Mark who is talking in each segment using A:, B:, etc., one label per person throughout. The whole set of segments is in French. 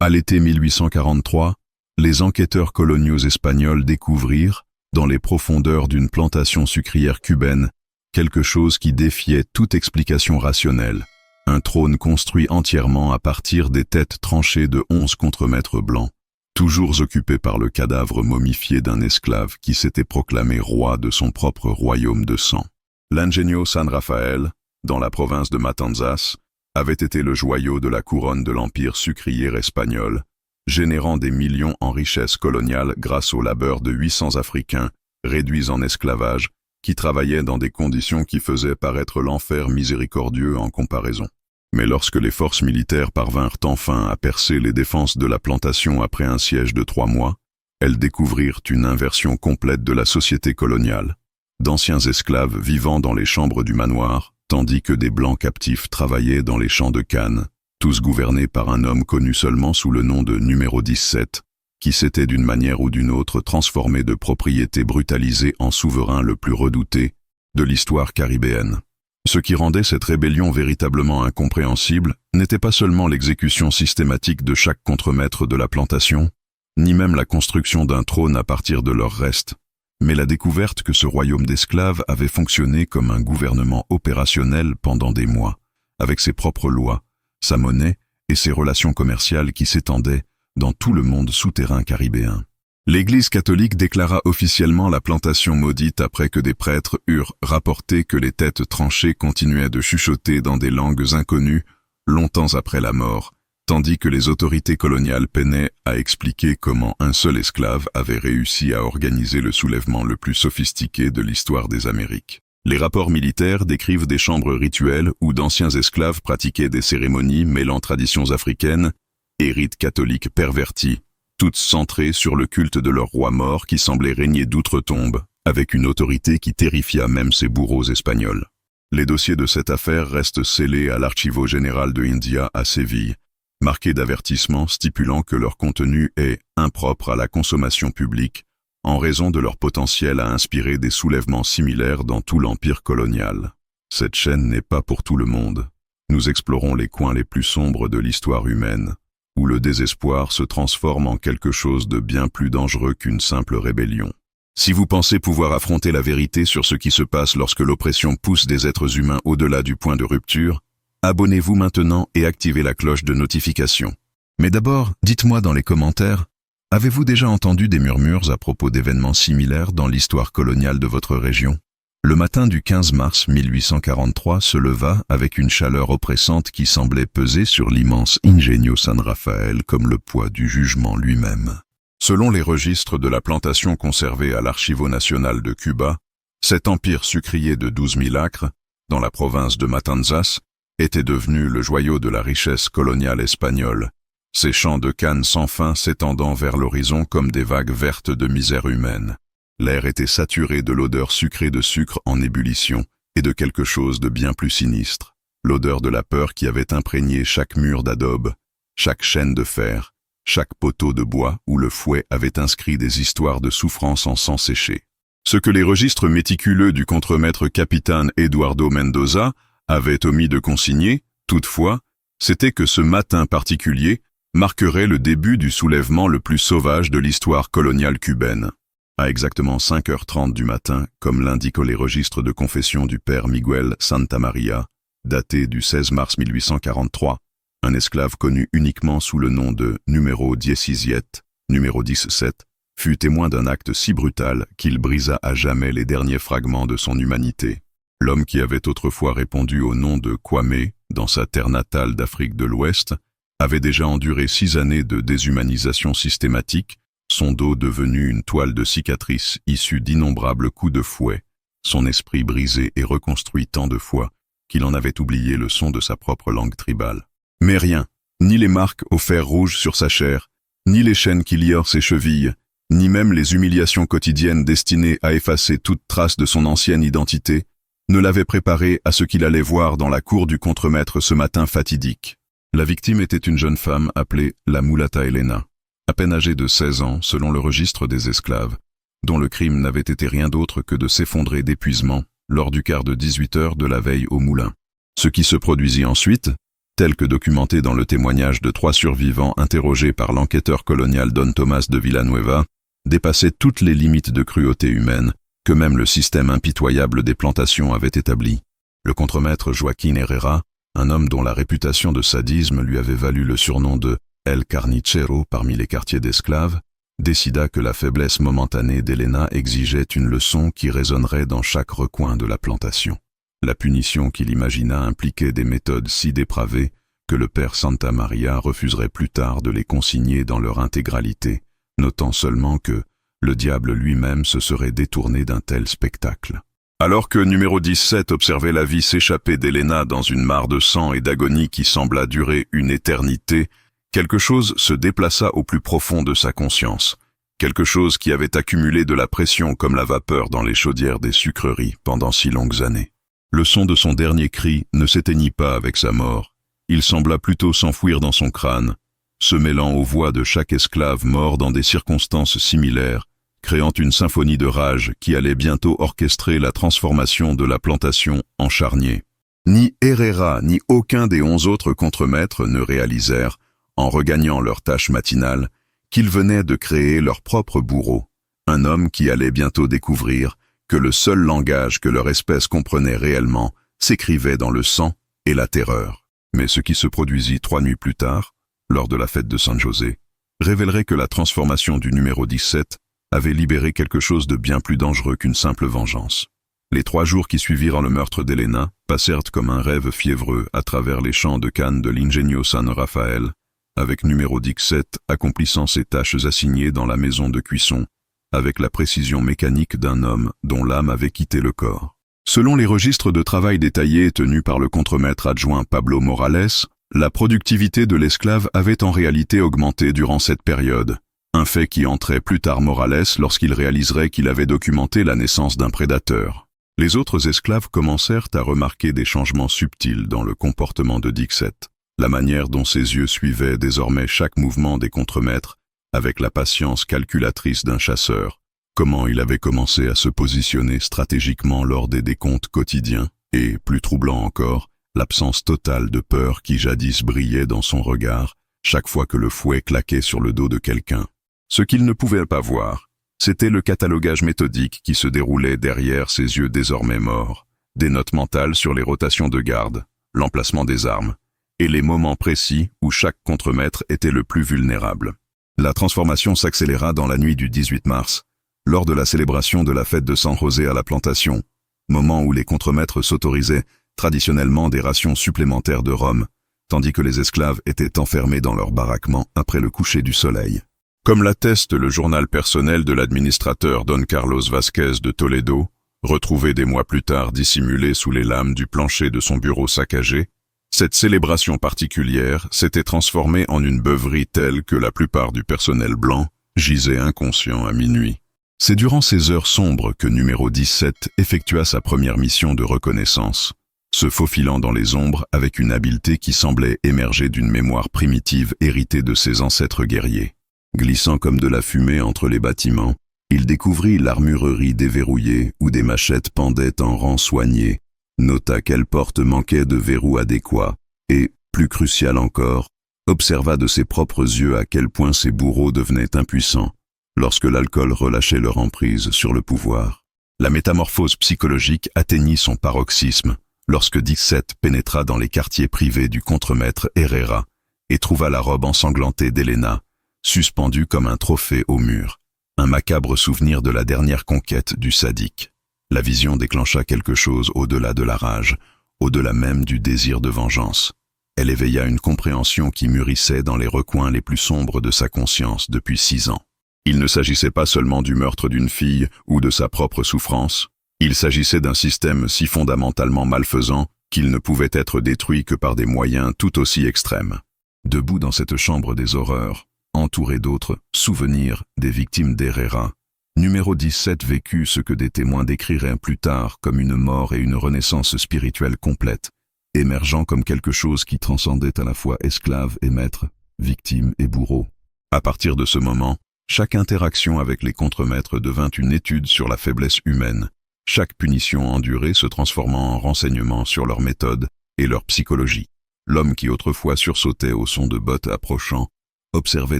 A: À l'été 1843, les enquêteurs coloniaux espagnols découvrirent, dans les profondeurs d'une plantation sucrière cubaine, quelque chose qui défiait toute explication rationnelle. Un trône construit entièrement à partir des têtes tranchées de 11 contremaîtres blancs, toujours occupés par le cadavre momifié d'un esclave qui s'était proclamé roi de son propre royaume de sang. L'Ingenio San Rafael, dans la province de Matanzas, avait été le joyau de la couronne de l'empire sucrier espagnol, générant des millions en richesses coloniales grâce au labeur de 800 Africains, réduits en esclavage, qui travaillaient dans des conditions qui faisaient paraître l'enfer miséricordieux en comparaison. Mais lorsque les forces militaires parvinrent enfin à percer les défenses de la plantation après un siège de 3 mois, elles découvrirent une inversion complète de la société coloniale. D'anciens esclaves vivant dans les chambres du manoir, tandis que des blancs captifs travaillaient dans les champs de canne, tous gouvernés par un homme connu seulement sous le nom de numéro 17, qui s'était d'une manière ou d'une autre transformé de propriété brutalisée en souverain le plus redouté de l'histoire caribéenne. Ce qui rendait cette rébellion véritablement incompréhensible n'était pas seulement l'exécution systématique de chaque contremaître de la plantation, ni même la construction d'un trône à partir de leurs restes, mais la découverte que ce royaume d'esclaves avait fonctionné comme un gouvernement opérationnel pendant des mois, avec ses propres lois, sa monnaie et ses relations commerciales qui s'étendaient dans tout le monde souterrain caribéen. L'Église catholique déclara officiellement la plantation maudite après que des prêtres eurent rapporté que les têtes tranchées continuaient de chuchoter dans des langues inconnues longtemps après la mort, tandis que les autorités coloniales peinaient à expliquer comment un seul esclave avait réussi à organiser le soulèvement le plus sophistiqué de l'histoire des Amériques. Les rapports militaires décrivent des chambres rituelles où d'anciens esclaves pratiquaient des cérémonies mêlant traditions africaines et rites catholiques pervertis, toutes centrées sur le culte de leur roi mort qui semblait régner d'outre-tombe, avec une autorité qui terrifia même ses bourreaux espagnols. Les dossiers de cette affaire restent scellés à l'Archivo général de India à Séville, marqués d'avertissements stipulant que leur contenu est impropre à la consommation publique, en raison de leur potentiel à inspirer des soulèvements similaires dans tout l'empire colonial. Cette chaîne n'est pas pour tout le monde. Nous explorons les coins les plus sombres de l'histoire humaine, où le désespoir se transforme en quelque chose de bien plus dangereux qu'une simple rébellion. Si vous pensez pouvoir affronter la vérité sur ce qui se passe lorsque l'oppression pousse des êtres humains au-delà du point de rupture, abonnez-vous maintenant et activez la cloche de notification. Mais d'abord, dites-moi dans les commentaires, avez-vous déjà entendu des murmures à propos d'événements similaires dans l'histoire coloniale de votre région? Le matin du 15 mars 1843 se leva avec une chaleur oppressante qui semblait peser sur l'immense Ingenio San Rafael comme le poids du jugement lui-même. Selon les registres de la plantation conservés à l'Archivo national de Cuba, cet empire sucrier de 12 000 acres, dans la province de Matanzas, était devenu le joyau de la richesse coloniale espagnole, ces champs de canne sans fin s'étendant vers l'horizon comme des vagues vertes de misère humaine. L'air était saturé de l'odeur sucrée de sucre en ébullition et de quelque chose de bien plus sinistre, l'odeur de la peur qui avait imprégné chaque mur d'adobe, chaque chaîne de fer, chaque poteau de bois où le fouet avait inscrit des histoires de souffrance en sang séché. Ce que les registres méticuleux du contremaître capitaine Eduardo Mendoza avaient omis de consigner, toutefois, c'était que ce matin particulier marquerait le début du soulèvement le plus sauvage de l'histoire coloniale cubaine. À exactement 5h30 du matin, comme l'indiquent les registres de confession du père Miguel Santamaria, daté du 16 mars 1843, un esclave connu uniquement sous le nom de numéro 17, numéro 17, fut témoin d'un acte si brutal qu'il brisa à jamais les derniers fragments de son humanité. L'homme qui avait autrefois répondu au nom de Kwame, dans sa terre natale d'Afrique de l'Ouest, avait déjà enduré 6 années de déshumanisation systématique, son dos devenu une toile de cicatrices issue d'innombrables coups de fouet, son esprit brisé et reconstruit tant de fois qu'il en avait oublié le son de sa propre langue tribale. Mais rien, ni les marques au fer rouge sur sa chair, ni les chaînes qui lièrent ses chevilles, ni même les humiliations quotidiennes destinées à effacer toute trace de son ancienne identité, ne l'avaient préparé à ce qu'il allait voir dans la cour du contremaître ce matin fatidique. La victime était une jeune femme appelée la mulata Elena, à peine âgée de 16 ans selon le registre des esclaves, dont le crime n'avait été rien d'autre que de s'effondrer d'épuisement lors du quart de 18 heures de la veille au moulin. Ce qui se produisit ensuite tel que documenté dans le témoignage de 3 survivants interrogés par l'enquêteur colonial Don Tomás de Villanueva, dépassait toutes les limites de cruauté humaine que même le système impitoyable des plantations avait établi. Le contremaître Joaquín Herrera, un homme dont la réputation de sadisme lui avait valu le surnom de El Carnicero parmi les quartiers d'esclaves, décida que la faiblesse momentanée d'Elena exigeait une leçon qui résonnerait dans chaque recoin de la plantation. La punition qu'il imagina impliquait des méthodes si dépravées que le père Santa Maria refuserait plus tard de les consigner dans leur intégralité, notant seulement que le diable lui-même se serait détourné d'un tel spectacle. Alors que numéro 17 observait la vie s'échapper d'Elena dans une mare de sang et d'agonie qui sembla durer une éternité, quelque chose se déplaça au plus profond de sa conscience, quelque chose qui avait accumulé de la pression comme la vapeur dans les chaudières des sucreries pendant si longues années. Le son de son dernier cri ne s'éteignit pas avec sa mort, il sembla plutôt s'enfouir dans son crâne, se mêlant aux voix de chaque esclave mort dans des circonstances similaires, créant une symphonie de rage qui allait bientôt orchestrer la transformation de la plantation en charnier. Ni Herrera ni aucun des 11 autres contremaîtres ne réalisèrent, en regagnant leur tâche matinale, qu'ils venaient de créer leur propre bourreau, un homme qui allait bientôt découvrir que le seul langage que leur espèce comprenait réellement s'écrivait dans le sang et la terreur. Mais ce qui se produisit 3 nuits plus tard, lors de la fête de San José, révélerait que la transformation du numéro 17 avait libéré quelque chose de bien plus dangereux qu'une simple vengeance. Les 3 jours qui suivirent le meurtre d'Elena passèrent comme un rêve fiévreux à travers les champs de canne de l'Ingenio San Rafael, avec numéro 17 accomplissant ses tâches assignées dans la maison de cuisson, avec la précision mécanique d'un homme dont l'âme avait quitté le corps. Selon les registres de travail détaillés tenus par le contremaître adjoint Pablo Morales, la productivité de l'esclave avait en réalité augmenté durant cette période, un fait qui entrait plus tard Morales lorsqu'il réaliserait qu'il avait documenté la naissance d'un prédateur. Les autres esclaves commencèrent à remarquer des changements subtils dans le comportement de Dixet, la manière dont ses yeux suivaient désormais chaque mouvement des contremaîtres avec la patience calculatrice d'un chasseur, comment il avait commencé à se positionner stratégiquement lors des décomptes quotidiens, et, plus troublant encore, l'absence totale de peur qui jadis brillait dans son regard, chaque fois que le fouet claquait sur le dos de quelqu'un. Ce qu'il ne pouvait pas voir, c'était le catalogage méthodique qui se déroulait derrière ses yeux désormais morts, des notes mentales sur les rotations de garde, l'emplacement des armes, et les moments précis où chaque contremaître était le plus vulnérable. La transformation s'accéléra dans la nuit du 18 mars, lors de la célébration de la fête de San José à la plantation, moment où les contremaîtres s'autorisaient traditionnellement des rations supplémentaires de rhum, tandis que les esclaves étaient enfermés dans leur baraquement après le coucher du soleil. Comme l'atteste le journal personnel de l'administrateur Don Carlos Vázquez de Toledo, retrouvé des mois plus tard dissimulé sous les lames du plancher de son bureau saccagé, cette célébration particulière s'était transformée en une beuverie telle que la plupart du personnel blanc gisait inconscient à minuit. C'est durant ces heures sombres que numéro 17 effectua sa première mission de reconnaissance, se faufilant dans les ombres avec une habileté qui semblait émerger d'une mémoire primitive héritée de ses ancêtres guerriers. Glissant comme de la fumée entre les bâtiments, il découvrit l'armurerie déverrouillée où des machettes pendaient en rang soigné, nota quelle porte manquait de verrou adéquat et, plus crucial encore, observa de ses propres yeux à quel point ses bourreaux devenaient impuissants lorsque l'alcool relâchait leur emprise sur le pouvoir. La métamorphose psychologique atteignit son paroxysme lorsque Dixet pénétra dans les quartiers privés du contremaître Herrera et trouva la robe ensanglantée d'Elena, suspendue comme un trophée au mur, un macabre souvenir de la dernière conquête du sadique. La vision déclencha quelque chose au-delà de la rage, au-delà même du désir de vengeance. Elle éveilla une compréhension qui mûrissait dans les recoins les plus sombres de sa conscience depuis 6 ans. Il ne s'agissait pas seulement du meurtre d'une fille ou de sa propre souffrance, il s'agissait d'un système si fondamentalement malfaisant qu'il ne pouvait être détruit que par des moyens tout aussi extrêmes. Debout dans cette chambre des horreurs, entouré d'autres souvenirs des victimes d'Herrera, numéro 17 vécut ce que des témoins décriraient plus tard comme une mort et une renaissance spirituelle complète, émergeant comme quelque chose qui transcendait à la fois esclave et maître, victime et bourreau. À partir de ce moment, chaque interaction avec les contremaîtres devint une étude sur la faiblesse humaine, chaque punition endurée se transformant en renseignement sur leur méthode et leur psychologie. L'homme qui autrefois sursautait au son de bottes approchant, observait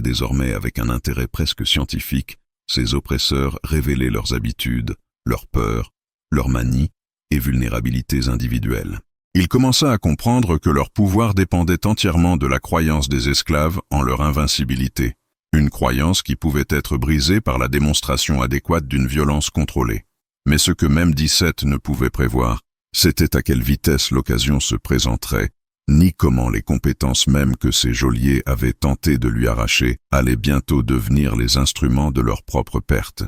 A: désormais avec un intérêt presque scientifique ses oppresseurs révéler leurs habitudes, leurs peurs, leurs manies et vulnérabilités individuelles. Il commença à comprendre que leur pouvoir dépendait entièrement de la croyance des esclaves en leur invincibilité, une croyance qui pouvait être brisée par la démonstration adéquate d'une violence contrôlée. Mais ce que même 17 ne pouvait prévoir, c'était à quelle vitesse l'occasion se présenterait, ni comment les compétences mêmes que ces geôliers avaient tenté de lui arracher allaient bientôt devenir les instruments de leur propre perte.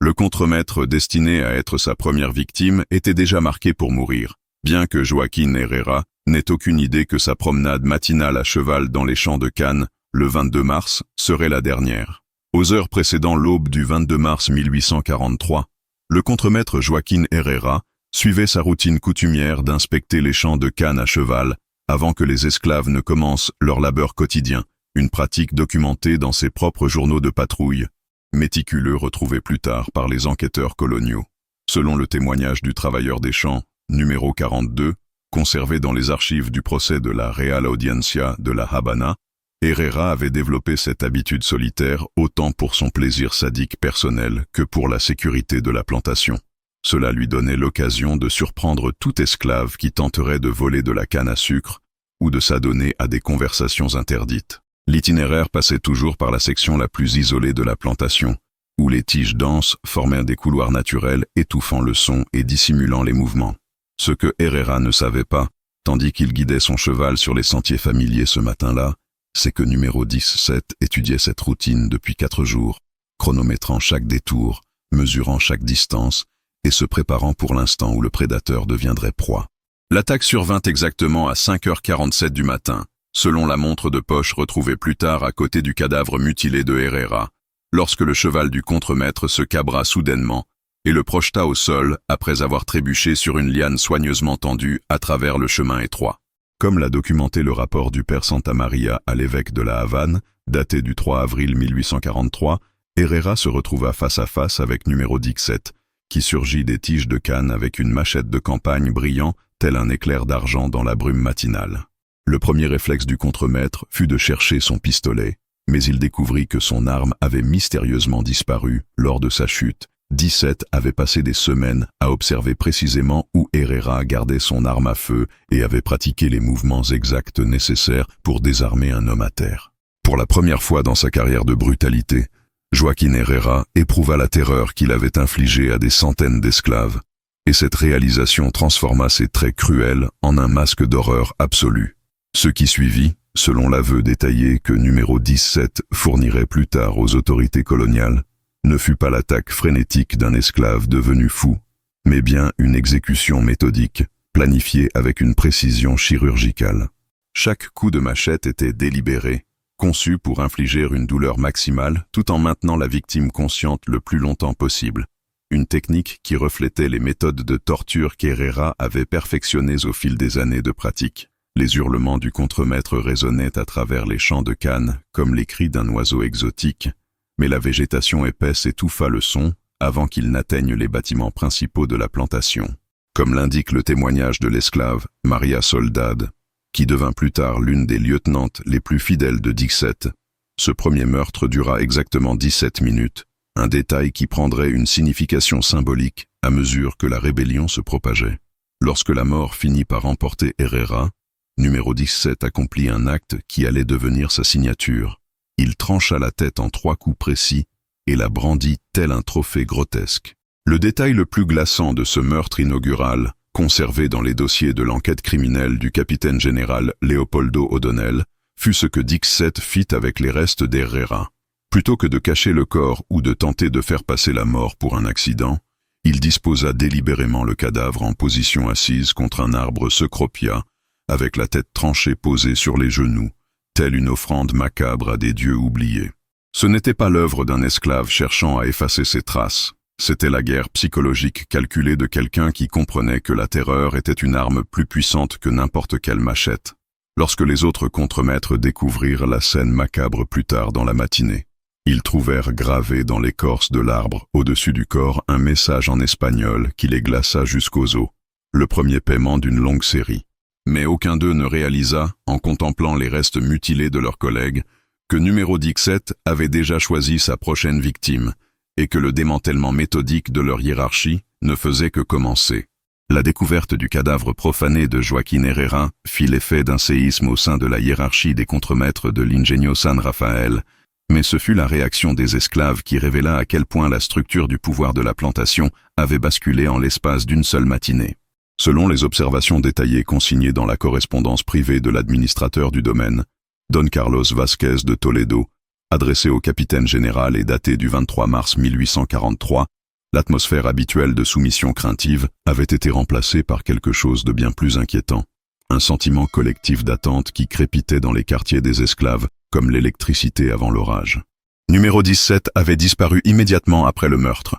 A: Le contremaître destiné à être sa première victime était déjà marqué pour mourir, bien que Joaquín Herrera n'ait aucune idée que sa promenade matinale à cheval dans les champs de Cannes, le 22 mars, serait la dernière. Aux heures précédant l'aube du 22 mars 1843, le contremaître Joaquín Herrera suivait sa routine coutumière d'inspecter les champs de Cannes à cheval avant que les esclaves ne commencent leur labeur quotidien, une pratique documentée dans ses propres journaux de patrouille, méticuleux retrouvés plus tard par les enquêteurs coloniaux. Selon le témoignage du travailleur des champs, numéro 42, conservé dans les archives du procès de la Real Audiencia de la Habana, Herrera avait développé cette habitude solitaire autant pour son plaisir sadique personnel que pour la sécurité de la plantation. Cela lui donnait l'occasion de surprendre tout esclave qui tenterait de voler de la canne à sucre ou de s'adonner à des conversations interdites. L'itinéraire passait toujours par la section la plus isolée de la plantation, où les tiges denses formaient des couloirs naturels étouffant le son et dissimulant les mouvements. Ce que Herrera ne savait pas, tandis qu'il guidait son cheval sur les sentiers familiers ce matin-là, c'est que numéro 17 étudiait cette routine depuis 4 jours, chronométrant chaque détour, mesurant chaque distance, et se préparant pour l'instant où le prédateur deviendrait proie. L'attaque survint exactement à 5h47 du matin, selon la montre de poche retrouvée plus tard à côté du cadavre mutilé de Herrera, lorsque le cheval du contremaître se cabra soudainement et le projeta au sol après avoir trébuché sur une liane soigneusement tendue à travers le chemin étroit. Comme l'a documenté le rapport du père Santa Maria à l'évêque de la Havane, daté du 3 avril 1843, Herrera se retrouva face à face avec numéro 17, qui surgit des tiges de canne avec une machette de campagne brillant tel un éclair d'argent dans la brume matinale. Le premier réflexe du contremaître fut de chercher son pistolet, mais il découvrit que son arme avait mystérieusement disparu lors de sa chute. 17 avait passé des semaines à observer précisément où Herrera gardait son arme à feu et avait pratiqué les mouvements exacts nécessaires pour désarmer un homme à terre. Pour la première fois dans sa carrière de brutalité, Joaquín Herrera éprouva la terreur qu'il avait infligée à des centaines d'esclaves, et cette réalisation transforma ses traits cruels en un masque d'horreur absolue. Ce qui suivit, selon l'aveu détaillé que numéro 17 fournirait plus tard aux autorités coloniales, ne fut pas l'attaque frénétique d'un esclave devenu fou, mais bien une exécution méthodique, planifiée avec une précision chirurgicale. Chaque coup de machette était délibéré, conçu pour infliger une douleur maximale tout en maintenant la victime consciente le plus longtemps possible. Une technique qui reflétait les méthodes de torture qu'Herrera avait perfectionnées au fil des années de pratique. Les hurlements du contremaître résonnaient à travers les champs de canne comme les cris d'un oiseau exotique, mais la végétation épaisse étouffa le son avant qu'il n'atteigne les bâtiments principaux de la plantation. Comme l'indique le témoignage de l'esclave Maria Soldad, qui devint plus tard l'une des lieutenantes les plus fidèles de 17, ce premier meurtre dura exactement 17 minutes, un détail qui prendrait une signification symbolique à mesure que la rébellion se propageait. Lorsque la mort finit par emporter Herrera, numéro 17 accomplit un acte qui allait devenir sa signature. Il trancha la tête en 3 coups précis et la brandit tel un trophée grotesque. Le détail le plus glaçant de ce meurtre inaugural, conservé dans les dossiers de l'enquête criminelle du capitaine général Leopoldo O'Donnell, fut ce que 17 fit avec les restes d'Herrera. Plutôt que de cacher le corps ou de tenter de faire passer la mort pour un accident, il disposa délibérément le cadavre en position assise contre un arbre cecropia, avec la tête tranchée posée sur les genoux, telle une offrande macabre à des dieux oubliés. Ce n'était pas l'œuvre d'un esclave cherchant à effacer ses traces. C'était la guerre psychologique calculée de quelqu'un qui comprenait que la terreur était une arme plus puissante que n'importe quelle machette. Lorsque les autres contremaîtres découvrirent la scène macabre plus tard dans la matinée, ils trouvèrent gravé dans l'écorce de l'arbre au-dessus du corps un message en espagnol qui les glaça jusqu'aux os, le premier paiement d'une longue série. Mais aucun d'eux ne réalisa, en contemplant les restes mutilés de leurs collègues, que numéro 17 avait déjà choisi sa prochaine victime, et que le démantèlement méthodique de leur hiérarchie ne faisait que commencer. La découverte du cadavre profané de Joaquín Herrera fit l'effet d'un séisme au sein de la hiérarchie des contremaîtres de l'Ingeniero San Rafael, mais ce fut la réaction des esclaves qui révéla à quel point la structure du pouvoir de la plantation avait basculé en l'espace d'une seule matinée. Selon les observations détaillées consignées dans la correspondance privée de l'administrateur du domaine, Don Carlos Vázquez de Toledo, adressée au capitaine général et datée du 23 mars 1843, l'atmosphère habituelle de soumission craintive avait été remplacée par quelque chose de bien plus inquiétant. Un sentiment collectif d'attente qui crépitait dans les quartiers des esclaves, comme l'électricité avant l'orage. Numéro 17 avait disparu immédiatement après le meurtre,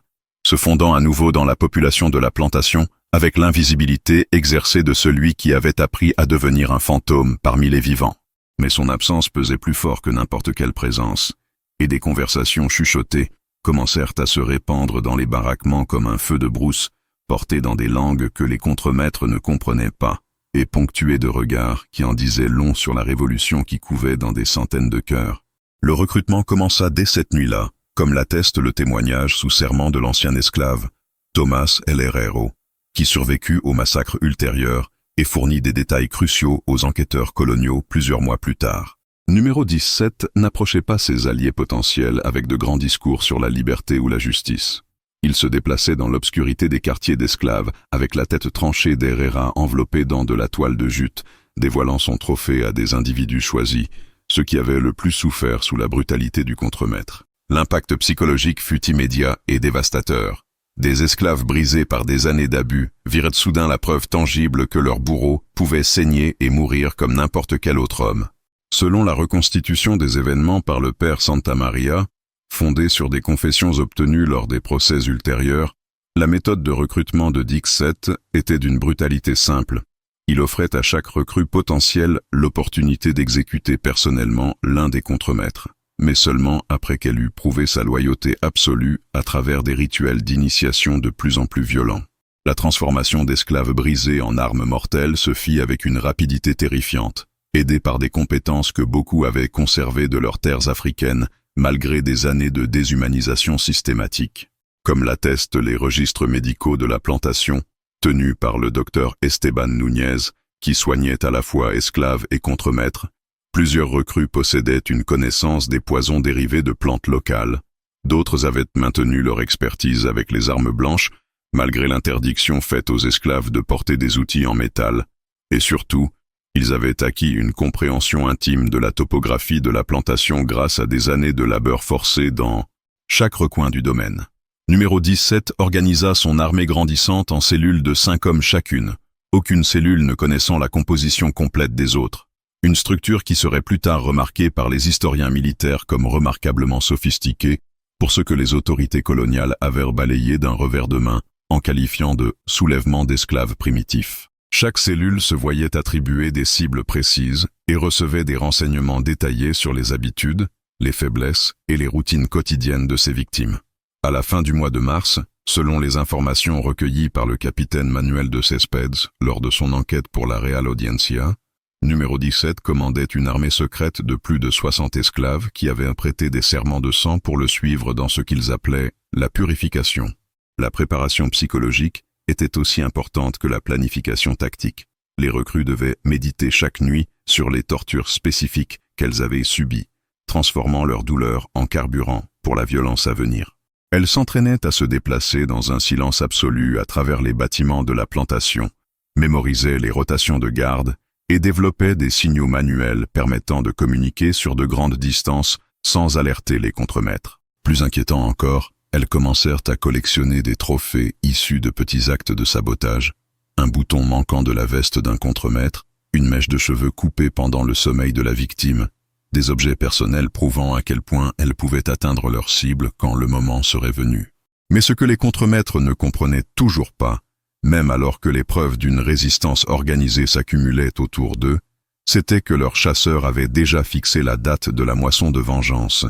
A: se fondant à nouveau dans la population de la plantation, avec l'invisibilité exercée de celui qui avait appris à devenir un fantôme parmi les vivants. Mais son absence pesait plus fort que n'importe quelle présence, et des conversations chuchotées commencèrent à se répandre dans les baraquements comme un feu de brousse, porté dans des langues que les contremaîtres ne comprenaient pas, et ponctuées de regards qui en disaient long sur la révolution qui couvait dans des centaines de cœurs. Le recrutement commença dès cette nuit-là, comme l'atteste le témoignage sous serment de l'ancien esclave, Tomás El Herrero, qui survécut au massacre ultérieur et fournit des détails cruciaux aux enquêteurs coloniaux plusieurs mois plus tard. Numéro 17 n'approchait pas ses alliés potentiels avec de grands discours sur la liberté ou la justice. Il se déplaçait dans l'obscurité des quartiers d'esclaves, avec la tête tranchée d'Herrera enveloppée dans de la toile de jute, dévoilant son trophée à des individus choisis, ceux qui avaient le plus souffert sous la brutalité du contremaître. L'impact psychologique fut immédiat et dévastateur. Des esclaves brisés par des années d'abus virent soudain la preuve tangible que leur bourreau pouvait saigner et mourir comme n'importe quel autre homme. Selon la reconstitution des événements par le père Santamaria, fondée sur des confessions obtenues lors des procès ultérieurs, la méthode de recrutement de Dixet était d'une brutalité simple. Il offrait à chaque recrue potentiel l'opportunité d'exécuter personnellement l'un des contremaîtres, mais seulement après qu'elle eut prouvé sa loyauté absolue à travers des rituels d'initiation de plus en plus violents. La transformation d'esclaves brisés en armes mortelles se fit avec une rapidité terrifiante, aidée par des compétences que beaucoup avaient conservées de leurs terres africaines, malgré des années de déshumanisation systématique. Comme l'attestent les registres médicaux de la plantation, tenus par le docteur Esteban Núñez, qui soignait à la fois esclaves et contremaîtres, plusieurs recrues possédaient une connaissance des poisons dérivés de plantes locales. D'autres avaient maintenu leur expertise avec les armes blanches, malgré l'interdiction faite aux esclaves de porter des outils en métal. Et surtout, ils avaient acquis une compréhension intime de la topographie de la plantation grâce à des années de labeur forcé dans chaque recoin du domaine. Numéro 17 organisa son armée grandissante en cellules de 5 hommes chacune, aucune cellule ne connaissant la composition complète des autres. Une structure qui serait plus tard remarquée par les historiens militaires comme remarquablement sophistiquée pour ce que les autorités coloniales avaient balayé d'un revers de main en qualifiant de « soulèvement d'esclaves primitifs ». Chaque cellule se voyait attribuer des cibles précises et recevait des renseignements détaillés sur les habitudes, les faiblesses et les routines quotidiennes de ses victimes. À la fin du mois de mars, selon les informations recueillies par le capitaine Manuel de Céspedes lors de son enquête pour la Real Audiencia, numéro 17 commandait une armée secrète de plus de 60 esclaves qui avaient prêté des serments de sang pour le suivre dans ce qu'ils appelaient la purification. La préparation psychologique était aussi importante que la planification tactique. Les recrues devaient méditer chaque nuit sur les tortures spécifiques qu'elles avaient subies, transformant leur douleur en carburant pour la violence à venir. Elles s'entraînaient à se déplacer dans un silence absolu à travers les bâtiments de la plantation, mémorisaient les rotations de garde et développaient des signaux manuels permettant de communiquer sur de grandes distances sans alerter les contremaîtres. Plus inquiétant encore, elles commencèrent à collectionner des trophées issus de petits actes de sabotage, un bouton manquant de la veste d'un contremaître, une mèche de cheveux coupée pendant le sommeil de la victime, des objets personnels prouvant à quel point elles pouvaient atteindre leur cible quand le moment serait venu. Mais ce que les contremaîtres ne comprenaient toujours pas, même alors que les preuves d'une résistance organisée s'accumulaient autour d'eux, c'était que leurs chasseurs avaient déjà fixé la date de la moisson de vengeance,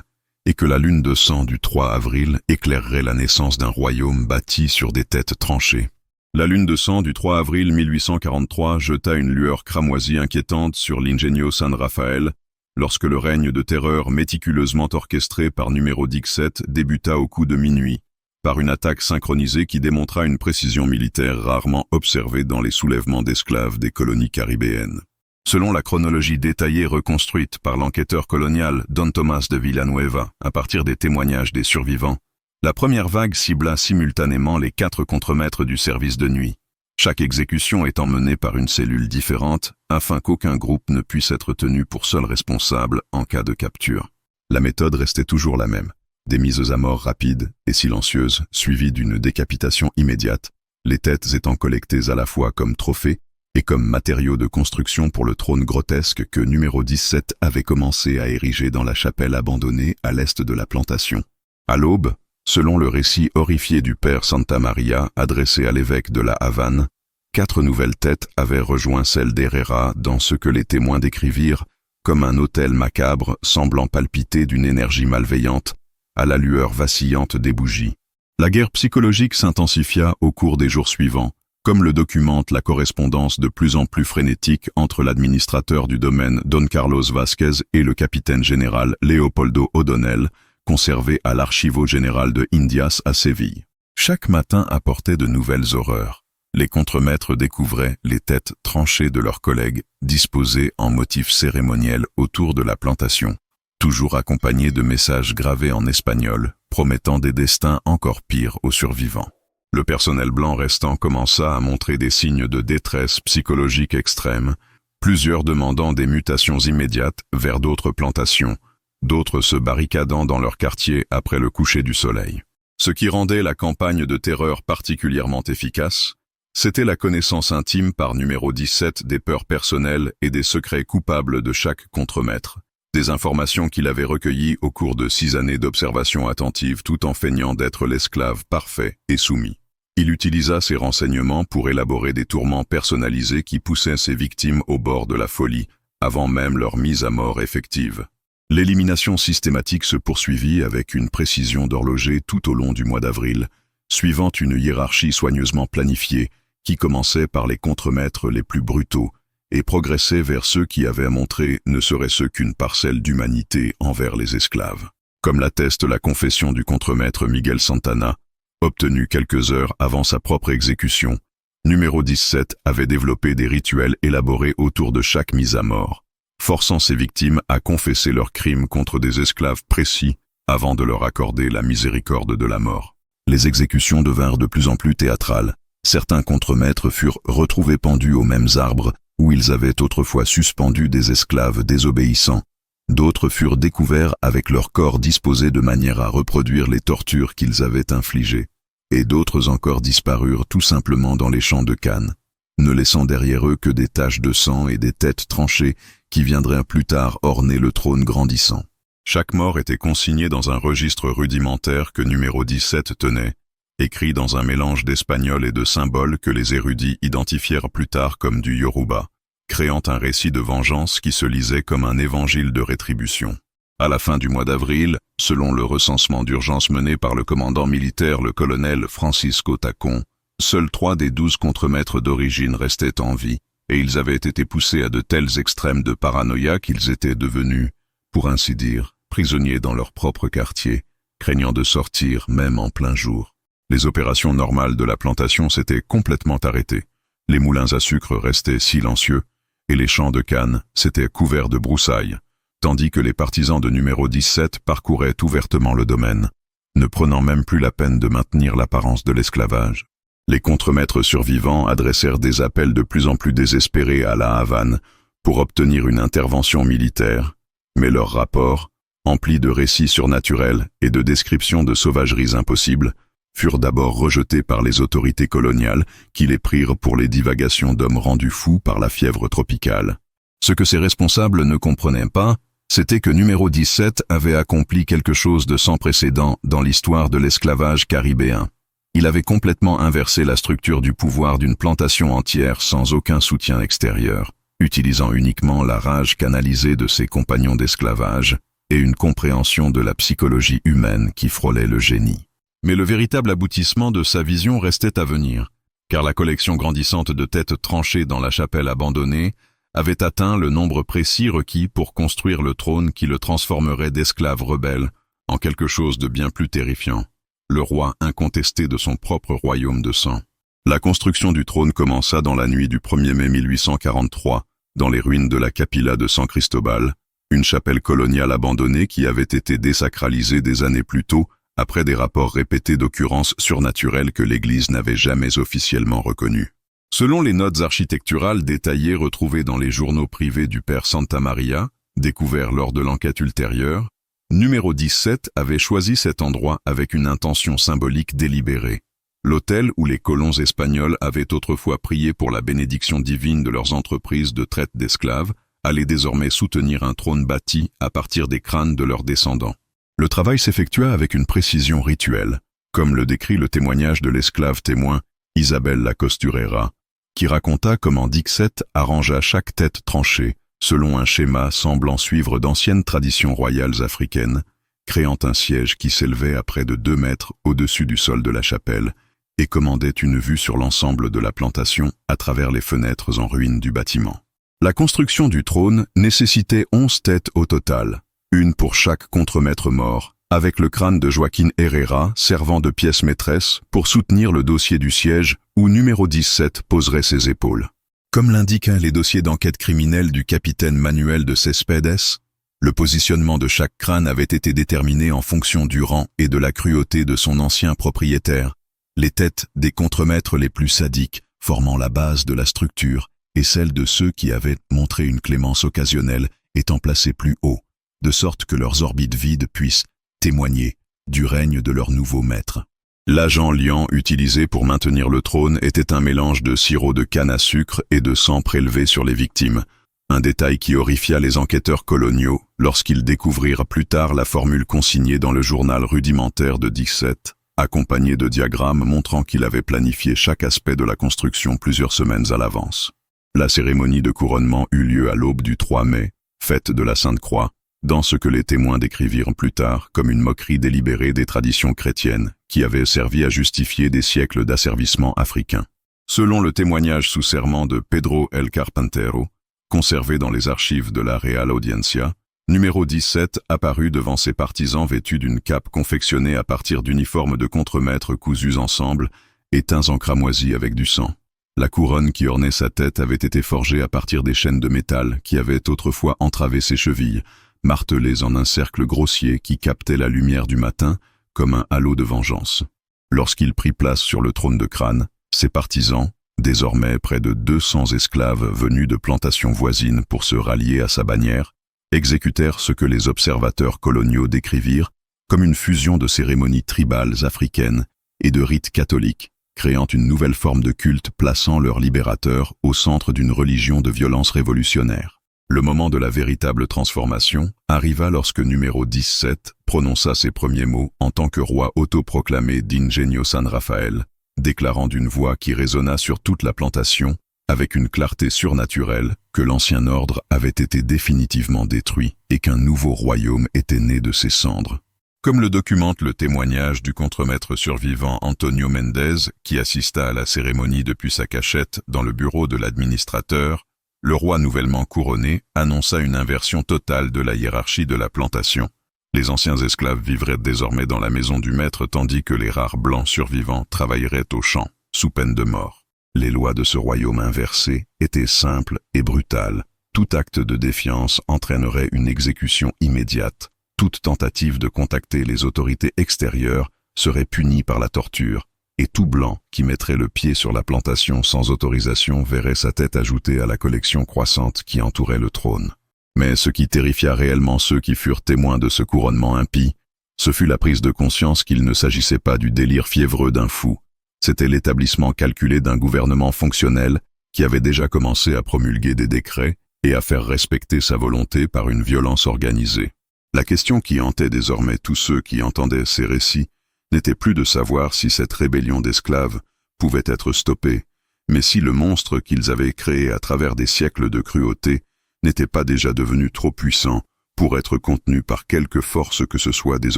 A: et que la lune de sang du 3 avril éclairerait la naissance d'un royaume bâti sur des têtes tranchées. La lune de sang du 3 avril 1843 jeta une lueur cramoisie inquiétante sur l'Ingénio San Rafael, lorsque le règne de terreur méticuleusement orchestré par numéro 17 débuta au coup de minuit, par une attaque synchronisée qui démontra une précision militaire rarement observée dans les soulèvements d'esclaves des colonies caribéennes. Selon la chronologie détaillée reconstruite par l'enquêteur colonial Don Tomás de Villanueva à partir des témoignages des survivants, la première vague cibla simultanément les 4 contremaîtres du service de nuit, chaque exécution étant menée par une cellule différente afin qu'aucun groupe ne puisse être tenu pour seul responsable en cas de capture. La méthode restait toujours la même, des mises à mort rapides et silencieuses suivies d'une décapitation immédiate, les têtes étant collectées à la fois comme trophées et comme matériaux de construction pour le trône grotesque que numéro 17 avait commencé à ériger dans la chapelle abandonnée à l'est de la plantation. À l'aube, selon le récit horrifié du père Santa Maria adressé à l'évêque de la Havane, 4 nouvelles têtes avaient rejoint celle d'Herrera dans ce que les témoins décrivirent comme un autel macabre semblant palpiter d'une énergie malveillante à la lueur vacillante des bougies. La guerre psychologique s'intensifia au cours des jours suivants, comme le documente la correspondance de plus en plus frénétique entre l'administrateur du domaine Don Carlos Vázquez et le capitaine général Leopoldo O'Donnell, conservé à l'Archivo général de Indias à Séville. Chaque matin apportait de nouvelles horreurs. Les contremaîtres découvraient les têtes tranchées de leurs collègues, disposées en motifs cérémoniels autour de la plantation, toujours accompagnés de messages gravés en espagnol, promettant des destins encore pires aux survivants. Le personnel blanc restant commença à montrer des signes de détresse psychologique extrême, plusieurs demandant des mutations immédiates vers d'autres plantations, d'autres se barricadant dans leur quartier après le coucher du soleil. Ce qui rendait la campagne de terreur particulièrement efficace, c'était la connaissance intime par numéro 17 des peurs personnelles et des secrets coupables de chaque contremaître, des informations qu'il avait recueillies au cours de 6 années d'observation attentive tout en feignant d'être l'esclave parfait et soumis. Il utilisa ces renseignements pour élaborer des tourments personnalisés qui poussaient ses victimes au bord de la folie, avant même leur mise à mort effective. L'élimination systématique se poursuivit avec une précision d'horloger tout au long du mois d'avril, suivant une hiérarchie soigneusement planifiée qui commençait par les contremaîtres les plus brutaux et progressait vers ceux qui avaient montré ne serait-ce qu'une parcelle d'humanité envers les esclaves. Comme l'atteste la confession du contremaître Miguel Santana, obtenue quelques heures avant sa propre exécution, numéro 17 avait développé des rituels élaborés autour de chaque mise à mort, forçant ses victimes à confesser leurs crimes contre des esclaves précis avant de leur accorder la miséricorde de la mort. Les exécutions devinrent de plus en plus théâtrales. Certains contremaîtres furent retrouvés pendus aux mêmes arbres où ils avaient autrefois suspendu des esclaves désobéissants. D'autres furent découverts avec leur corps disposés de manière à reproduire les tortures qu'ils avaient infligées. Et d'autres encore disparurent tout simplement dans les champs de Cannes, ne laissant derrière eux que des taches de sang et des têtes tranchées qui viendraient plus tard orner le trône grandissant. Chaque mort était consignée dans un registre rudimentaire que numéro 17 tenait, écrit dans un mélange d'espagnol et de symboles que les érudits identifièrent plus tard comme du Yoruba, créant un récit de vengeance qui se lisait comme un évangile de rétribution. À la fin du mois d'avril, selon le recensement d'urgence mené par le commandant militaire le colonel Francisco Tacon, seuls 3 des 12 contremaîtres d'origine restaient en vie, et ils avaient été poussés à de tels extrêmes de paranoïa qu'ils étaient devenus, pour ainsi dire, prisonniers dans leur propre quartier, craignant de sortir même en plein jour. Les opérations normales de la plantation s'étaient complètement arrêtées. Les moulins à sucre restaient silencieux, et les champs de canne s'étaient couverts de broussailles, tandis que les partisans de numéro 17 parcouraient ouvertement le domaine, ne prenant même plus la peine de maintenir l'apparence de l'esclavage. Les contremaîtres survivants adressèrent des appels de plus en plus désespérés à la Havane pour obtenir une intervention militaire, mais leurs rapports, emplis de récits surnaturels et de descriptions de sauvageries impossibles, furent d'abord rejetés par les autorités coloniales qui les prirent pour les divagations d'hommes rendus fous par la fièvre tropicale. Ce que ces responsables ne comprenaient pas, c'était que numéro 17 avait accompli quelque chose de sans précédent dans l'histoire de l'esclavage caribéen. Il avait complètement inversé la structure du pouvoir d'une plantation entière sans aucun soutien extérieur, utilisant uniquement la rage canalisée de ses compagnons d'esclavage et une compréhension de la psychologie humaine qui frôlait le génie. Mais le véritable aboutissement de sa vision restait à venir, car la collection grandissante de têtes tranchées dans la chapelle abandonnée avait atteint le nombre précis requis pour construire le trône qui le transformerait d'esclave rebelle en quelque chose de bien plus terrifiant, le roi incontesté de son propre royaume de sang. La construction du trône commença dans la nuit du 1er mai 1843, dans les ruines de la Capilla de San Cristobal, une chapelle coloniale abandonnée qui avait été désacralisée des années plus tôt, après des rapports répétés d'occurrences surnaturelles que l'Église n'avait jamais officiellement reconnues. Selon les notes architecturales détaillées retrouvées dans les journaux privés du père Santa Maria, découverts lors de l'enquête ultérieure, numéro 17 avait choisi cet endroit avec une intention symbolique délibérée. L'autel où les colons espagnols avaient autrefois prié pour la bénédiction divine de leurs entreprises de traite d'esclaves allait désormais soutenir un trône bâti à partir des crânes de leurs descendants. Le travail s'effectua avec une précision rituelle, comme le décrit le témoignage de l'esclave témoin Isabel la Costurera, qui raconta comment Dixet arrangea chaque tête tranchée selon un schéma semblant suivre d'anciennes traditions royales africaines, créant un siège qui s'élevait à près de 2 mètres au-dessus du sol de la chapelle et commandait une vue sur l'ensemble de la plantation à travers les fenêtres en ruine du bâtiment. La construction du trône nécessitait 11 têtes au total, une pour chaque contremaître mort, avec le crâne de Joaquín Herrera servant de pièce maîtresse pour soutenir le dossier du siège où numéro 17 poserait ses épaules. Comme l'indiquent les dossiers d'enquête criminelle du capitaine Manuel de Céspedes, le positionnement de chaque crâne avait été déterminé en fonction du rang et de la cruauté de son ancien propriétaire, les têtes des contremaîtres les plus sadiques formant la base de la structure et celles de ceux qui avaient montré une clémence occasionnelle étant placées plus haut, de sorte que leurs orbites vides puissent témoigner du règne de leur nouveau maître. L'agent liant utilisé pour maintenir le trône était un mélange de sirop de canne à sucre et de sang prélevé sur les victimes, un détail qui horrifia les enquêteurs coloniaux lorsqu'ils découvrirent plus tard la formule consignée dans le journal rudimentaire de Dixet, accompagnée de diagrammes montrant qu'il avait planifié chaque aspect de la construction plusieurs semaines à l'avance. La cérémonie de couronnement eut lieu à l'aube du 3 mai, fête de la Sainte-Croix, dans ce que les témoins décrivirent plus tard comme une moquerie délibérée des traditions chrétiennes qui avaient servi à justifier des siècles d'asservissement africain. Selon le témoignage sous serment de Pedro El Carpintero, conservé dans les archives de la Real Audiencia, numéro 17 apparut devant ses partisans vêtus d'une cape confectionnée à partir d'uniformes de contremaîtres cousus ensemble et teints en cramoisi avec du sang. La couronne qui ornait sa tête avait été forgée à partir des chaînes de métal qui avaient autrefois entravé ses chevilles, martelées en un cercle grossier qui captait la lumière du matin comme un halo de vengeance. Lorsqu'il prit place sur le trône de crâne, ses partisans, désormais près de 200 esclaves venus de plantations voisines pour se rallier à sa bannière, exécutèrent ce que les observateurs coloniaux décrivirent comme une fusion de cérémonies tribales africaines et de rites catholiques, créant une nouvelle forme de culte plaçant leur libérateur au centre d'une religion de violence révolutionnaire. Le moment de la véritable transformation arriva lorsque numéro 17 prononça ses premiers mots en tant que roi autoproclamé d'Ingenio San Rafael, déclarant d'une voix qui résonna sur toute la plantation, avec une clarté surnaturelle, que l'ancien ordre avait été définitivement détruit et qu'un nouveau royaume était né de ses cendres. Comme le documente le témoignage du contremaître survivant Antonio Mendez, qui assista à la cérémonie depuis sa cachette dans le bureau de l'administrateur, le roi nouvellement couronné annonça une inversion totale de la hiérarchie de la plantation. Les anciens esclaves vivraient désormais dans la maison du maître tandis que les rares blancs survivants travailleraient aux champs, sous peine de mort. Les lois de ce royaume inversé étaient simples et brutales. Tout acte de défiance entraînerait une exécution immédiate. Toute tentative de contacter les autorités extérieures serait punie par la torture, et tout blanc qui mettrait le pied sur la plantation sans autorisation verrait sa tête ajoutée à la collection croissante qui entourait le trône. Mais ce qui terrifia réellement ceux qui furent témoins de ce couronnement impie, ce fut la prise de conscience qu'il ne s'agissait pas du délire fiévreux d'un fou. C'était l'établissement calculé d'un gouvernement fonctionnel qui avait déjà commencé à promulguer des décrets et à faire respecter sa volonté par une violence organisée. La question qui hantait désormais tous ceux qui entendaient ces récits n'était plus de savoir si cette rébellion d'esclaves pouvait être stoppée, mais si le monstre qu'ils avaient créé à travers des siècles de cruauté n'était pas déjà devenu trop puissant pour être contenu par quelque force que ce soit des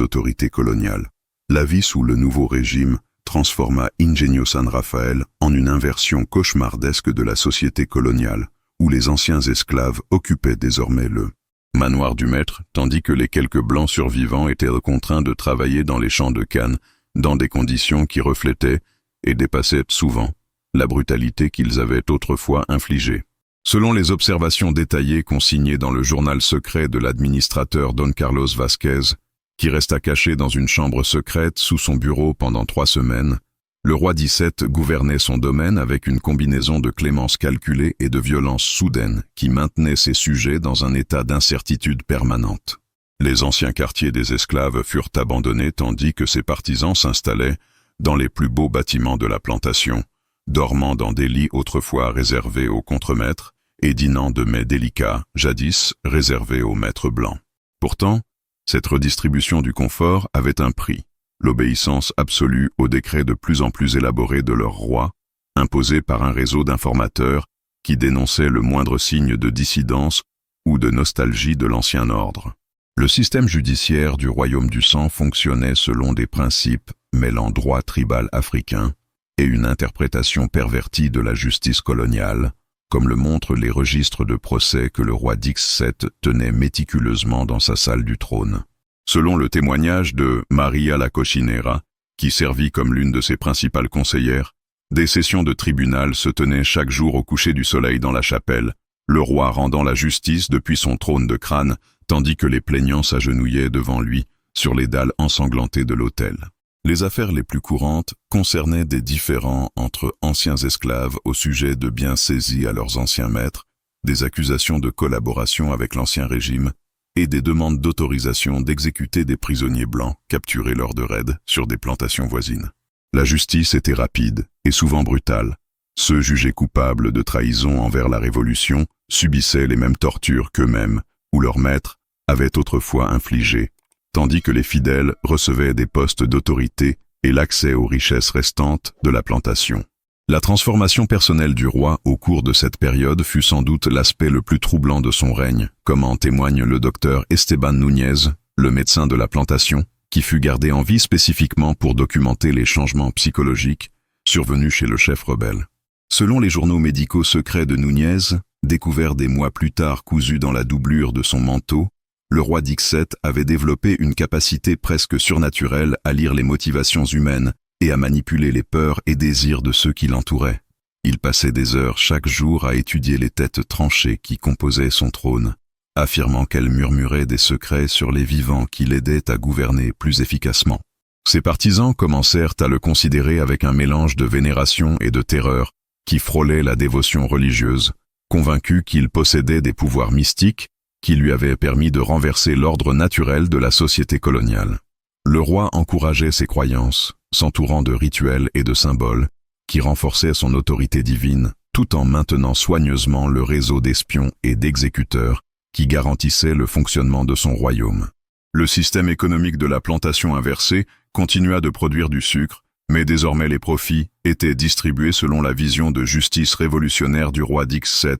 A: autorités coloniales. La vie sous le nouveau régime transforma Ingenio San Rafael en une inversion cauchemardesque de la société coloniale, où les anciens esclaves occupaient désormais le manoir du maître, tandis que les quelques blancs survivants étaient contraints de travailler dans les champs de canne, dans des conditions qui reflétaient et dépassaient souvent la brutalité qu'ils avaient autrefois infligée. Selon les observations détaillées consignées dans le journal secret de l'administrateur Don Carlos Vázquez, qui resta caché dans une chambre secrète sous son bureau pendant 3 semaines, le roi XVII gouvernait son domaine avec une combinaison de clémence calculée et de violence soudaine qui maintenait ses sujets dans un état d'incertitude permanente. Les anciens quartiers des esclaves furent abandonnés tandis que ses partisans s'installaient dans les plus beaux bâtiments de la plantation, dormant dans des lits autrefois réservés aux contremaîtres et dînant de mets délicats, jadis réservés aux maîtres blancs. Pourtant, cette redistribution du confort avait un prix. L'obéissance absolue aux décrets de plus en plus élaborés de leur roi, imposés par un réseau d'informateurs qui dénonçaient le moindre signe de dissidence ou de nostalgie de l'ancien ordre. Le système judiciaire du Royaume du Sang fonctionnait selon des principes mêlant droit tribal africain et une interprétation pervertie de la justice coloniale, comme le montrent les registres de procès que le roi XVII tenait méticuleusement dans sa salle du trône. Selon le témoignage de Maria la Cocinera, qui servit comme l'une de ses principales conseillères, des sessions de tribunal se tenaient chaque jour au coucher du soleil dans la chapelle, le roi rendant la justice depuis son trône de crâne, tandis que les plaignants s'agenouillaient devant lui sur les dalles ensanglantées de l'autel. Les affaires les plus courantes concernaient des différends entre anciens esclaves au sujet de biens saisis à leurs anciens maîtres, des accusations de collaboration avec l'ancien régime, et des demandes d'autorisation d'exécuter des prisonniers blancs capturés lors de raids sur des plantations voisines. La justice était rapide et souvent brutale. Ceux jugés coupables de trahison envers la Révolution subissaient les mêmes tortures qu'eux-mêmes ou leurs maîtres avaient autrefois infligées, tandis que les fidèles recevaient des postes d'autorité et l'accès aux richesses restantes de la plantation. La transformation personnelle du roi au cours de cette période fut sans doute l'aspect le plus troublant de son règne, comme en témoigne le docteur Esteban Núñez, le médecin de la plantation, qui fut gardé en vie spécifiquement pour documenter les changements psychologiques survenus chez le chef rebelle. Selon les journaux médicaux secrets de Núñez, découverts des mois plus tard cousus dans la doublure de son manteau, le roi XVII avait développé une capacité presque surnaturelle à lire les motivations humaines et à manipuler les peurs et désirs de ceux qui l'entouraient. Il passait des heures chaque jour à étudier les têtes tranchées qui composaient son trône, affirmant qu'elles murmuraient des secrets sur les vivants qui l'aidaient à gouverner plus efficacement. Ses partisans commencèrent à le considérer avec un mélange de vénération et de terreur qui frôlait la dévotion religieuse, convaincus qu'il possédait des pouvoirs mystiques qui lui avaient permis de renverser l'ordre naturel de la société coloniale. Le roi encourageait ses croyances, s'entourant de rituels et de symboles qui renforçaient son autorité divine, tout en maintenant soigneusement le réseau d'espions et d'exécuteurs qui garantissait le fonctionnement de son royaume. Le système économique de la plantation inversée continua de produire du sucre, mais désormais les profits étaient distribués selon la vision de justice révolutionnaire du roi XVII,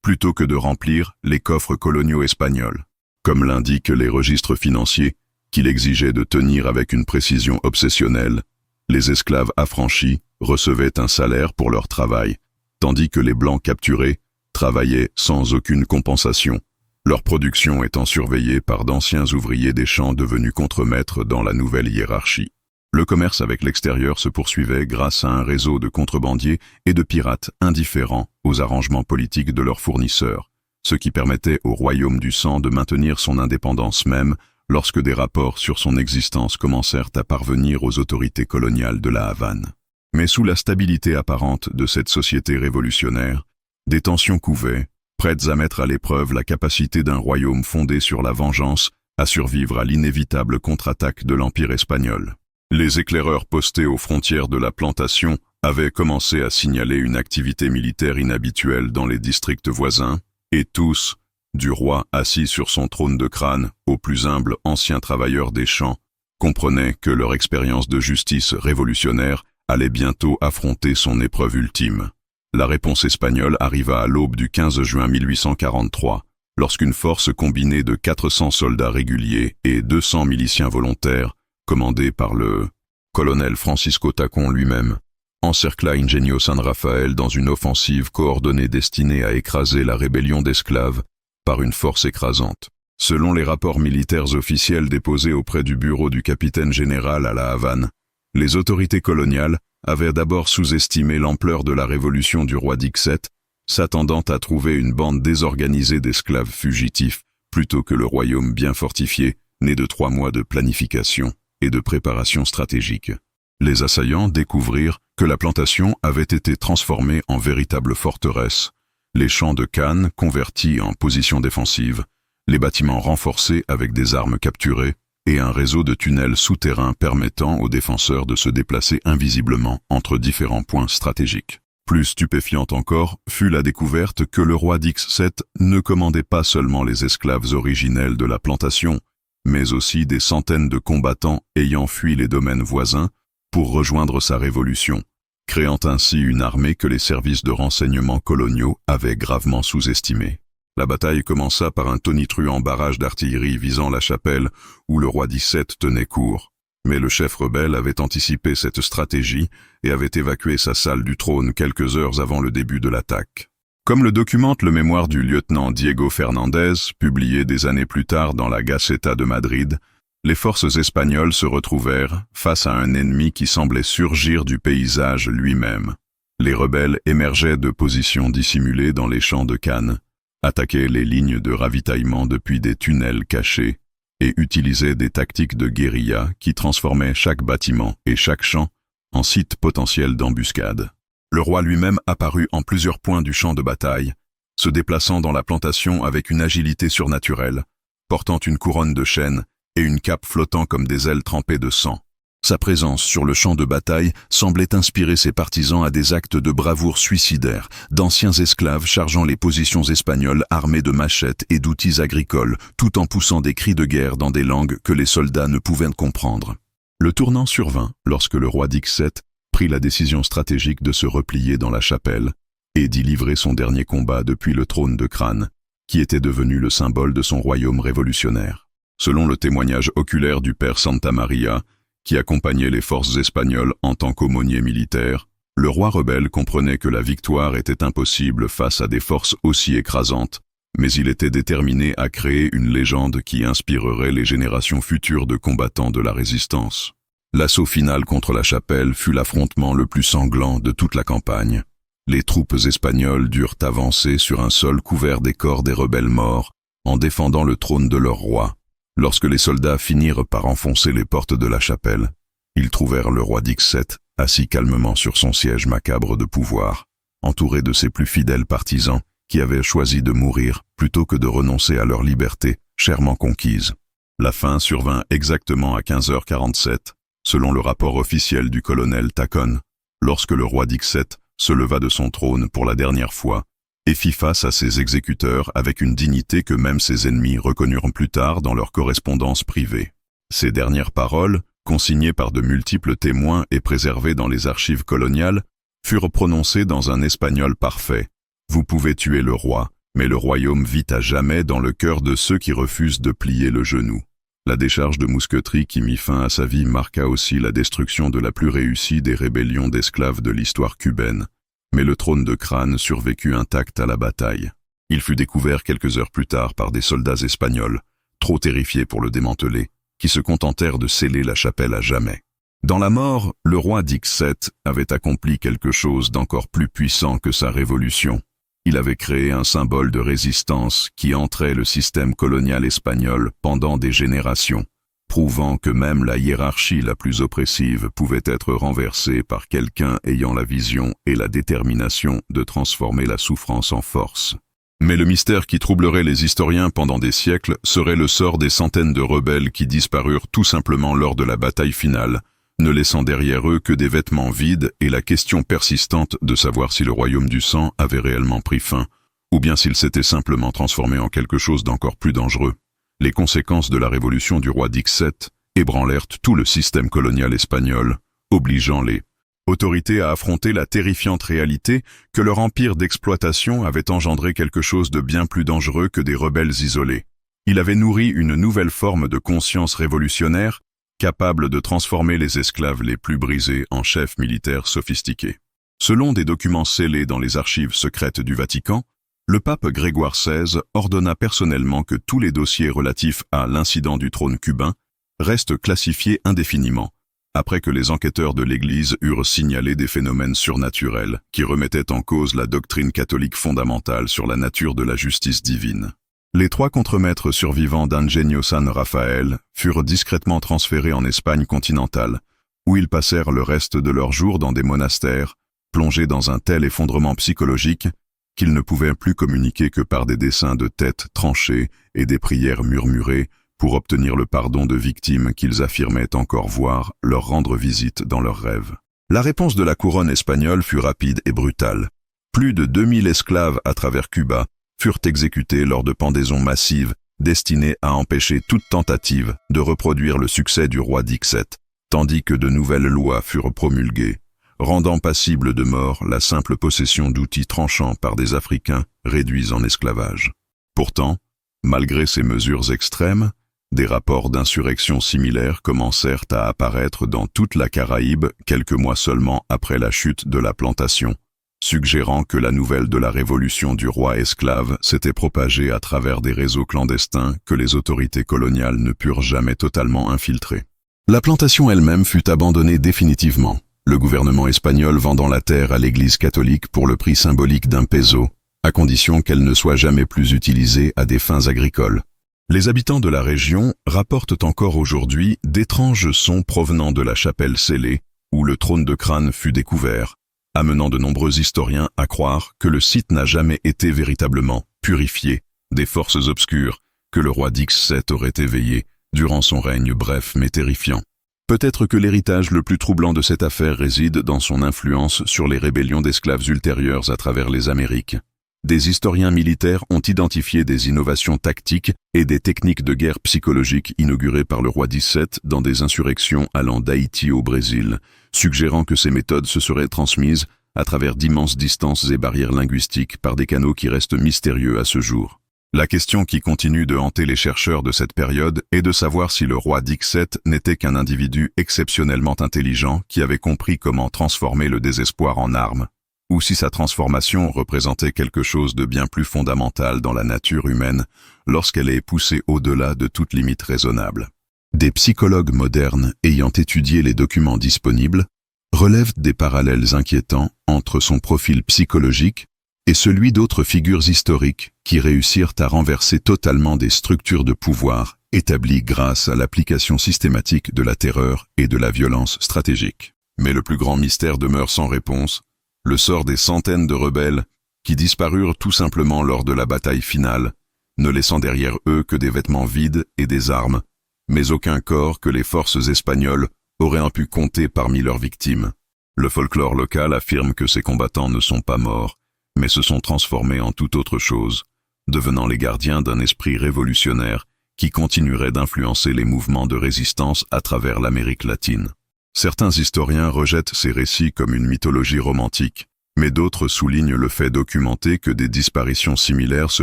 A: plutôt que de remplir les coffres coloniaux espagnols. Comme l'indiquent les registres financiers, qu'il exigeait de tenir avec une précision obsessionnelle, les esclaves affranchis recevaient un salaire pour leur travail, tandis que les blancs capturés travaillaient sans aucune compensation, leur production étant surveillée par d'anciens ouvriers des champs devenus contremaîtres dans la nouvelle hiérarchie. Le commerce avec l'extérieur se poursuivait grâce à un réseau de contrebandiers et de pirates indifférents aux arrangements politiques de leurs fournisseurs, ce qui permettait au Royaume du Sang de maintenir son indépendance même lorsque des rapports sur son existence commencèrent à parvenir aux autorités coloniales de la Havane. Mais sous la stabilité apparente de cette société révolutionnaire, des tensions couvaient, prêtes à mettre à l'épreuve la capacité d'un royaume fondé sur la vengeance à survivre à l'inévitable contre-attaque de l'Empire espagnol. Les éclaireurs postés aux frontières de la plantation avaient commencé à signaler une activité militaire inhabituelle dans les districts voisins, et tous, du roi assis sur son trône de crâne aux plus humbles anciens travailleurs des champs, comprenaient que leur expérience de justice révolutionnaire allait bientôt affronter son épreuve ultime. La réponse espagnole arriva à l'aube du 15 juin 1843, lorsqu'une force combinée de 400 soldats réguliers et 200 miliciens volontaires, commandée par le Colonel Francisco Tacón lui-même encercla Ingenio San Rafael dans une offensive coordonnée destinée à écraser la rébellion d'esclaves par une force écrasante. Selon les rapports militaires officiels déposés auprès du bureau du capitaine général à La Havane, les autorités coloniales avaient d'abord sous-estimé l'ampleur de la révolution du roi Dixit, s'attendant à trouver une bande désorganisée d'esclaves fugitifs plutôt que le royaume bien fortifié, né de 3 mois de planification et de préparation stratégique. Les assaillants découvrirent que la plantation avait été transformée en véritable forteresse, les champs de canne convertis en position défensive, les bâtiments renforcés avec des armes capturées et un réseau de tunnels souterrains permettant aux défenseurs de se déplacer invisiblement entre différents points stratégiques. Plus stupéfiante encore fut la découverte que le roi Dixit ne commandait pas seulement les esclaves originels de la plantation, mais aussi des centaines de combattants ayant fui les domaines voisins pour rejoindre sa révolution, créant ainsi une armée que les services de renseignement coloniaux avaient gravement sous-estimée. La bataille commença par un tonitruant barrage d'artillerie visant la chapelle où le roi Dixit tenait court. Mais le chef rebelle avait anticipé cette stratégie et avait évacué sa salle du trône quelques heures avant le début de l'attaque. Comme le documente le mémoire du lieutenant Diego Fernandez, publié des années plus tard dans la Gaceta de Madrid, les forces espagnoles se retrouvèrent face à un ennemi qui semblait surgir du paysage lui-même. Les rebelles émergeaient de positions dissimulées dans les champs de canne, attaquaient les lignes de ravitaillement depuis des tunnels cachés et utilisaient des tactiques de guérilla qui transformaient chaque bâtiment et chaque champ en site potentiel d'embuscade. Le roi lui-même apparut en plusieurs points du champ de bataille, se déplaçant dans la plantation avec une agilité surnaturelle, portant une couronne de chêne et une cape flottant comme des ailes trempées de sang. Sa présence sur le champ de bataille semblait inspirer ses partisans à des actes de bravoure suicidaires, d'anciens esclaves chargeant les positions espagnoles armés de machettes et d'outils agricoles, tout en poussant des cris de guerre dans des langues que les soldats ne pouvaient comprendre. Le tournant survint lorsque le roi Dixit prit la décision stratégique de se replier dans la chapelle et d'y livrer son dernier combat depuis le trône de crâne, qui était devenu le symbole de son royaume révolutionnaire. Selon le témoignage oculaire du père Santa Maria, qui accompagnait les forces espagnoles en tant qu'aumônier militaire, le roi rebelle comprenait que la victoire était impossible face à des forces aussi écrasantes, mais il était déterminé à créer une légende qui inspirerait les générations futures de combattants de la résistance. L'assaut final contre la chapelle fut l'affrontement le plus sanglant de toute la campagne. Les troupes espagnoles durent avancer sur un sol couvert des corps des rebelles morts, en défendant le trône de leur roi. Lorsque les soldats finirent par enfoncer les portes de la chapelle, ils trouvèrent le roi Dixit assis calmement sur son siège macabre de pouvoir, entouré de ses plus fidèles partisans qui avaient choisi de mourir plutôt que de renoncer à leur liberté chèrement conquise. La fin survint exactement à 15h47, selon le rapport officiel du colonel Tacón, lorsque le roi Dixit se leva de son trône pour la dernière fois et fit face à ses exécuteurs avec une dignité que même ses ennemis reconnurent plus tard dans leur correspondance privée. Ces dernières paroles, consignées par de multiples témoins et préservées dans les archives coloniales, furent prononcées dans un espagnol parfait. Vous pouvez tuer le roi, mais le royaume vit à jamais dans le cœur de ceux qui refusent de plier le genou. La décharge de mousqueterie qui mit fin à sa vie marqua aussi la destruction de la plus réussie des rébellions d'esclaves de l'histoire cubaine. Mais le trône de crâne survécut intact à la bataille. Il fut découvert quelques heures plus tard par des soldats espagnols, trop terrifiés pour le démanteler, qui se contentèrent de sceller la chapelle à jamais. Dans la mort, le roi Dixit avait accompli quelque chose d'encore plus puissant que sa révolution. Il avait créé un symbole de résistance qui entrait le système colonial espagnol pendant des générations, prouvant que même la hiérarchie la plus oppressive pouvait être renversée par quelqu'un ayant la vision et la détermination de transformer la souffrance en force. Mais le mystère qui troublerait les historiens pendant des siècles serait le sort des centaines de rebelles qui disparurent tout simplement lors de la bataille finale, ne laissant derrière eux que des vêtements vides et la question persistante de savoir si le royaume du sang avait réellement pris fin, ou bien s'il s'était simplement transformé en quelque chose d'encore plus dangereux. Les conséquences de la révolution du roi Dixit ébranlèrent tout le système colonial espagnol, obligeant les autorités à affronter la terrifiante réalité que leur empire d'exploitation avait engendré quelque chose de bien plus dangereux que des rebelles isolés. Il avait nourri une nouvelle forme de conscience révolutionnaire capable de transformer les esclaves les plus brisés en chefs militaires sophistiqués. Selon des documents scellés dans les archives secrètes du Vatican, le pape Grégoire XVI ordonna personnellement que tous les dossiers relatifs à l'incident du trône cubain restent classifiés indéfiniment, après que les enquêteurs de l'Église eurent signalé des phénomènes surnaturels qui remettaient en cause la doctrine catholique fondamentale sur la nature de la justice divine. Les 3 contremaîtres survivants d'Ingenio San Rafael furent discrètement transférés en Espagne continentale, où ils passèrent le reste de leurs jours dans des monastères, plongés dans un tel effondrement psychologique qu'ils ne pouvaient plus communiquer que par des dessins de têtes tranchées et des prières murmurées pour obtenir le pardon de victimes qu'ils affirmaient encore voir leur rendre visite dans leurs rêves. La réponse de la couronne espagnole fut rapide et brutale. Plus de 2000 esclaves à travers Cuba furent exécutés lors de pendaisons massives destinées à empêcher toute tentative de reproduire le succès du roi Dixit, tandis que de nouvelles lois furent promulguées, rendant passible de mort la simple possession d'outils tranchants par des Africains réduits en esclavage. Pourtant, malgré ces mesures extrêmes, des rapports d'insurrection similaires commencèrent à apparaître dans toute la Caraïbe quelques mois seulement après la chute de la plantation, suggérant que la nouvelle de la révolution du roi esclave s'était propagée à travers des réseaux clandestins que les autorités coloniales ne purent jamais totalement infiltrer. La plantation elle-même fut abandonnée définitivement, le gouvernement espagnol vendant la terre à l'Église catholique pour le prix symbolique d'un peso, à condition qu'elle ne soit jamais plus utilisée à des fins agricoles. Les habitants de la région rapportent encore aujourd'hui d'étranges sons provenant de la chapelle scellée, où le trône de crâne fut découvert, amenant de nombreux historiens à croire que le site n'a jamais été véritablement purifié des forces obscures que le roi Dixit aurait éveillées durant son règne bref mais terrifiant. Peut-être que l'héritage le plus troublant de cette affaire réside dans son influence sur les rébellions d'esclaves ultérieures à travers les Amériques. Des historiens militaires ont identifié des innovations tactiques et des techniques de guerre psychologique inaugurées par le roi Dixit dans des insurrections allant d'Haïti au Brésil, suggérant que ces méthodes se seraient transmises à travers d'immenses distances et barrières linguistiques par des canaux qui restent mystérieux à ce jour. La question qui continue de hanter les chercheurs de cette période est de savoir si le roi Dixit n'était qu'un individu exceptionnellement intelligent qui avait compris comment transformer le désespoir en arme, ou si sa transformation représentait quelque chose de bien plus fondamental dans la nature humaine lorsqu'elle est poussée au-delà de toute limite raisonnable. Des psychologues modernes ayant étudié les documents disponibles relèvent des parallèles inquiétants entre son profil psychologique et celui d'autres figures historiques qui réussirent à renverser totalement des structures de pouvoir établies grâce à l'application systématique de la terreur et de la violence stratégique. Mais le plus grand mystère demeure sans réponse, le sort des centaines de rebelles qui disparurent tout simplement lors de la bataille finale, ne laissant derrière eux que des vêtements vides et des armes, mais aucun corps que les forces espagnoles auraient pu compter parmi leurs victimes. Le folklore local affirme que ces combattants ne sont pas morts, mais se sont transformés en toute autre chose, devenant les gardiens d'un esprit révolutionnaire qui continuerait d'influencer les mouvements de résistance à travers l'Amérique latine. Certains historiens rejettent ces récits comme une mythologie romantique, mais d'autres soulignent le fait documenté que des disparitions similaires se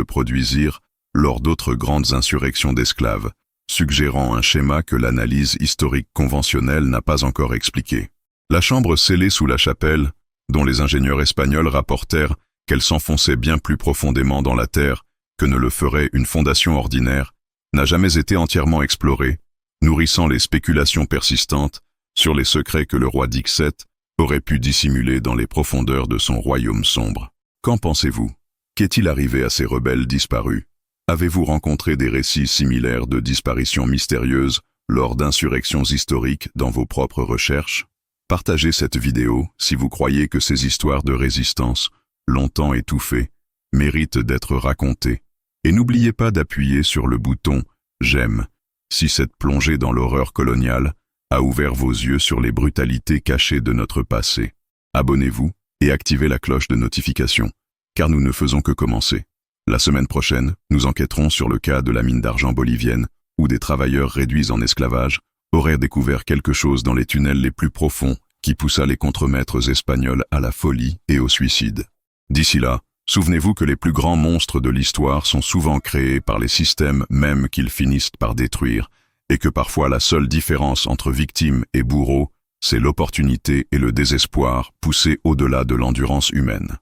A: produisirent lors d'autres grandes insurrections d'esclaves, suggérant un schéma que l'analyse historique conventionnelle n'a pas encore expliqué. La chambre scellée sous la chapelle, dont les ingénieurs espagnols rapportèrent qu'elle s'enfonçait bien plus profondément dans la terre que ne le ferait une fondation ordinaire, n'a jamais été entièrement explorée, nourrissant les spéculations persistantes sur les secrets que le roi Dixit aurait pu dissimuler dans les profondeurs de son royaume sombre. Qu'en pensez-vous? Qu'est-il arrivé à ces rebelles disparus? Avez-vous rencontré des récits similaires de disparitions mystérieuses lors d'insurrections historiques dans vos propres recherches? Partagez cette vidéo si vous croyez que ces histoires de résistance, longtemps étouffées, méritent d'être racontées. Et n'oubliez pas d'appuyer sur le bouton « J'aime » si cette plongée dans l'horreur coloniale a ouvert vos yeux sur les brutalités cachées de notre passé. Abonnez-vous et activez la cloche de notification, car nous ne faisons que commencer. La semaine prochaine, nous enquêterons sur le cas de la mine d'argent bolivienne, où des travailleurs réduits en esclavage auraient découvert quelque chose dans les tunnels les plus profonds qui poussa les contremaîtres espagnols à la folie et au suicide. D'ici là, souvenez-vous que les plus grands monstres de l'histoire sont souvent créés par les systèmes même qu'ils finissent par détruire, et que parfois la seule différence entre victime et bourreau, c'est l'opportunité et le désespoir poussés au-delà de l'endurance humaine.